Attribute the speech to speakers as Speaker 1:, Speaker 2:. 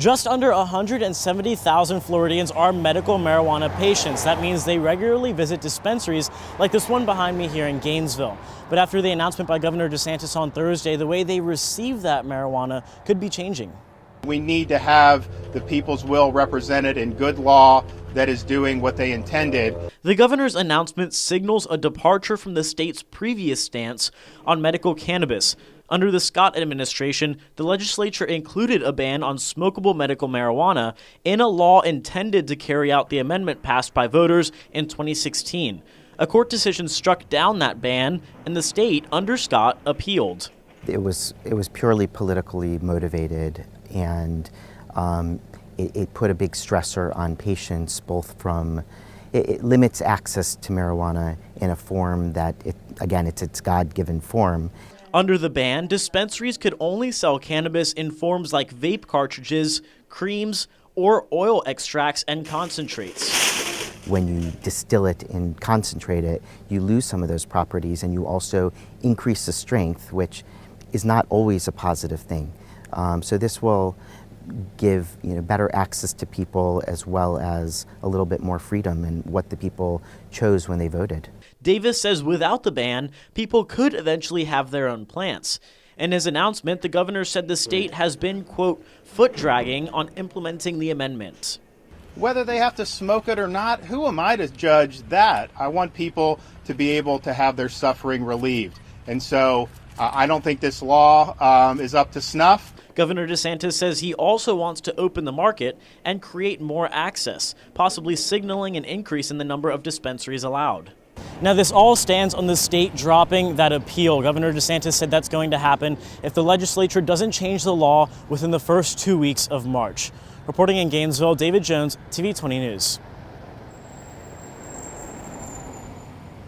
Speaker 1: Just under 170,000 Floridians are medical marijuana patients. That means they regularly visit dispensaries like this one behind me here in Gainesville. But after the announcement by Governor DeSantis on Thursday, the way they receive that marijuana could be changing.
Speaker 2: We need to have the people's will represented in good law that is doing what they intended.
Speaker 1: The governor's announcement signals a departure from the state's previous stance on medical cannabis. Under the Scott administration, the legislature included a ban on smokable medical marijuana in a law intended to carry out the amendment passed by voters in 2016. A court decision struck down that ban, and the state, under Scott, appealed.
Speaker 3: It was purely politically motivated, and it put a big stressor on patients, both from it limits access to marijuana in a form that, it's its God-given form.
Speaker 1: Under the ban, dispensaries could only sell cannabis in forms like vape cartridges, creams, or oil extracts and concentrates.
Speaker 3: When you distill it and concentrate it, you lose some of those properties, and you also increase the strength, which is not always a positive thing. So this will give better access to people, as well as a little bit more freedom in what the people chose when they voted.
Speaker 1: Davis says without the ban, people could eventually have their own plants. In his announcement, the governor said the state has been, quote, foot dragging on implementing the amendment.
Speaker 2: Whether they have to smoke it or not, who am I to judge that? I want people to be able to have their suffering relieved. And so I don't think this law is up to snuff.
Speaker 1: Governor DeSantis says he also wants to open the market and create more access, possibly signaling an increase in the number of dispensaries allowed. Now, this all stands on the state dropping that appeal. Governor DeSantis said that's going to happen if the legislature doesn't change the law within the first 2 weeks of March. Reporting in Gainesville, David Jones, TV 20 News.